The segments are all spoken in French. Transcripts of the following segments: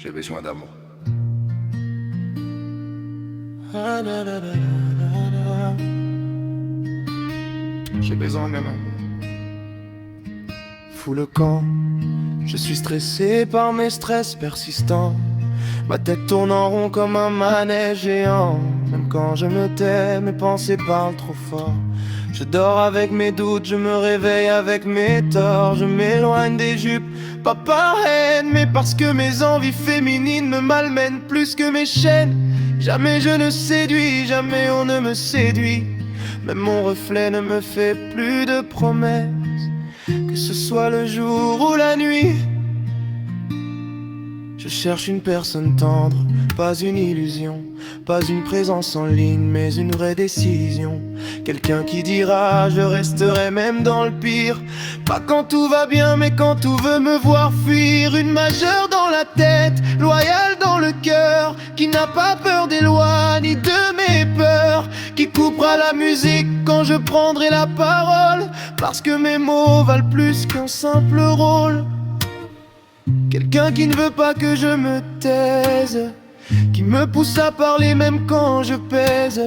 J'ai besoin d'amour. J'ai besoin d'amour. Fous le camp, je suis stressé par mes stress persistants. Ma tête tourne en rond comme un manège géant. Même quand je me tais, mes pensées parlent trop fort. Je dors avec mes doutes, je me réveille avec mes torts. Je m'éloigne des jupes, pas par haine, mais parce que mes envies féminines me malmènent plus que mes chaînes. Jamais je ne séduis, jamais on ne me séduit. Même mon reflet ne me fait plus de promesses, que ce soit le jour ou la nuit. Je cherche une personne tendre, pas une illusion, pas une présence en ligne, mais une vraie décision. Quelqu'un qui dira je resterai même dans le pire. Pas quand tout va bien, mais quand tout veut me voir fuir. Une majeure dans la tête, loyale dans le cœur, qui n'a pas peur des lois ni de mes peurs, qui coupera la musique quand je prendrai la parole, parce que mes mots valent plus qu'un simple rôle. Quelqu'un qui ne veut pas que je me taise, qui me pousse à parler même quand je pèse,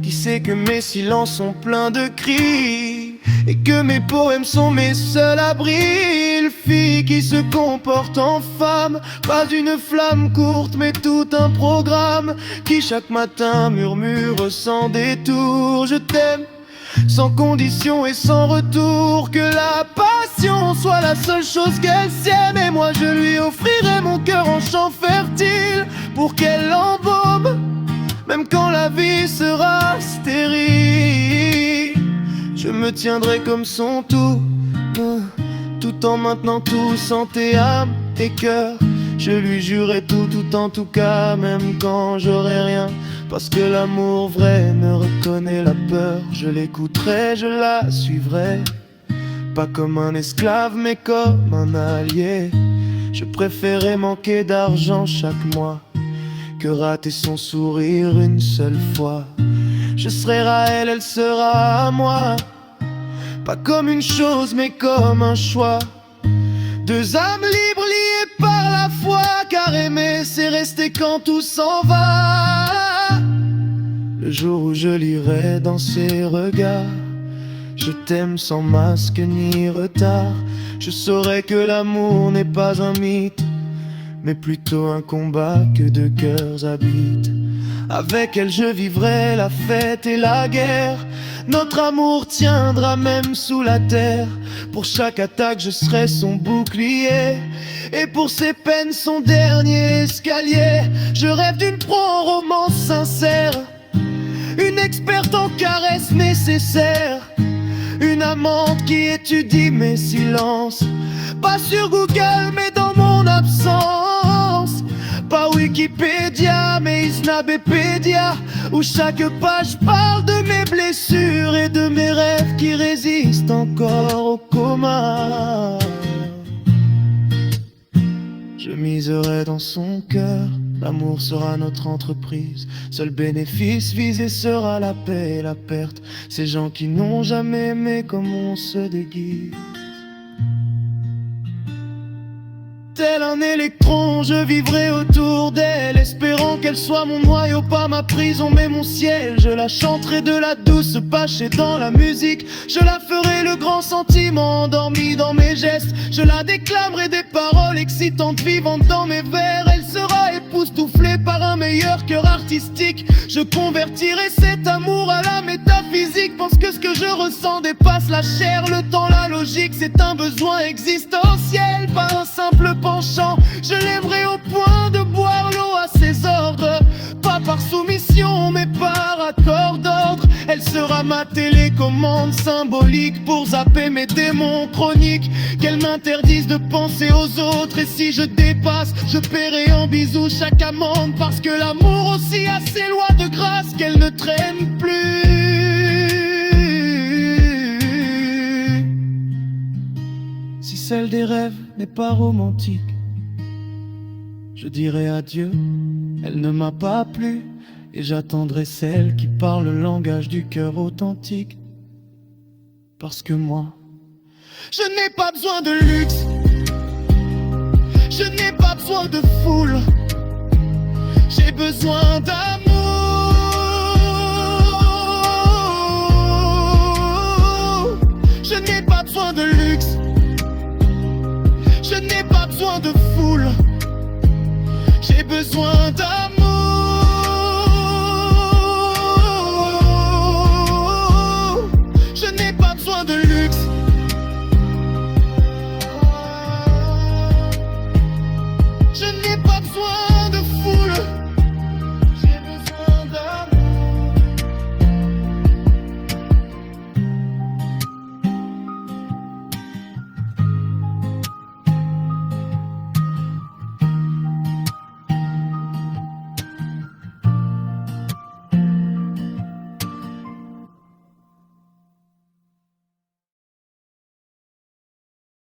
qui sait que mes silences sont pleins de cris et que mes poèmes sont mes seuls abris. Une fille qui se comporte en femme, pas une flamme courte mais tout un programme, qui chaque matin murmure sans détour je t'aime, sans condition et sans retour. Que la passion soit la seule chose qu'elle s'aime, et moi je lui offrirai mon cœur en champ fertile pour qu'elle l'embaume, même quand la vie sera stérile. Je me tiendrai comme son tout, tout en maintenant tout, santé, âme et cœur. Je lui jurerai tout en tout cas, même quand j'aurai rien, parce que l'amour vrai ne reconnaît la peur. Je l'écouterai, je la suivrai, pas comme un esclave mais comme un allié. Je préférais manquer d'argent chaque mois que rater son sourire une seule fois. Je serai à elle, elle sera à moi, pas comme une chose mais comme un choix. Deux âmes libres liées par la foi, car aimer c'est rester quand tout s'en va. Le jour où je lirai dans ses regards je t'aime sans masque ni retard, je saurai que l'amour n'est pas un mythe, mais plutôt un combat que deux cœurs habitent. Avec elle je vivrai la fête et la guerre, notre amour tiendra même sous la terre. Pour chaque attaque je serai son bouclier, et pour ses peines son dernier escalier. Je rêve d'une pro-romance sincère, une experte en caresses nécessaires, une amante qui étudie mes silences, pas sur Google mais dans mon absence. Pas Wikipédia mais Isnabépédia, où chaque page parle de mes blessures et de mes rêves qui résistent encore au coma. Je miserai dans son cœur, l'amour sera notre entreprise. Seul bénéfice visé sera la paix et la perte. Ces gens qui n'ont jamais aimé comme on se déguise. Tel un électron, je vivrai autour d'elle, espérant qu'elle soit mon noyau, pas ma prison mais mon ciel. Je la chanterai de la douce pâchée dans la musique, je la ferai le grand sentiment endormi dans mes gestes. Je la déclamerai des paroles excitantes vivantes dans mes vers. Elle sera époustouflée par un meilleur cœur artistique. Je convertirai cet amour à la métaphysique, pense que ce que je ressens dépasse la chair, le temps, la logique. C'est un besoin existentiel, pas un simple penchant. Je l'aimerai au point de boire l'eau à ses ordres, pas par soumission mais par accord d'ordre. Elle sera ma télécommande symbolique pour zapper mes démons chroniques. Qu'elle m'interdise de penser aux autres, et si je dépasse, je paierai en bisous chaque amende, parce que l'amour aussi a ses lois de grâce qu'elle ne traîne plus. Si celle des rêves n'est pas romantique, je dirai adieu, elle ne m'a pas plu, et j'attendrai celle qui parle le langage du cœur authentique. Parce que moi, je n'ai pas besoin de luxe, je n'ai pas besoin besoin de foule, j'ai besoin d'amour. Je n'ai pas besoin de luxe, je n'ai pas besoin de foule, j'ai besoin d'amour.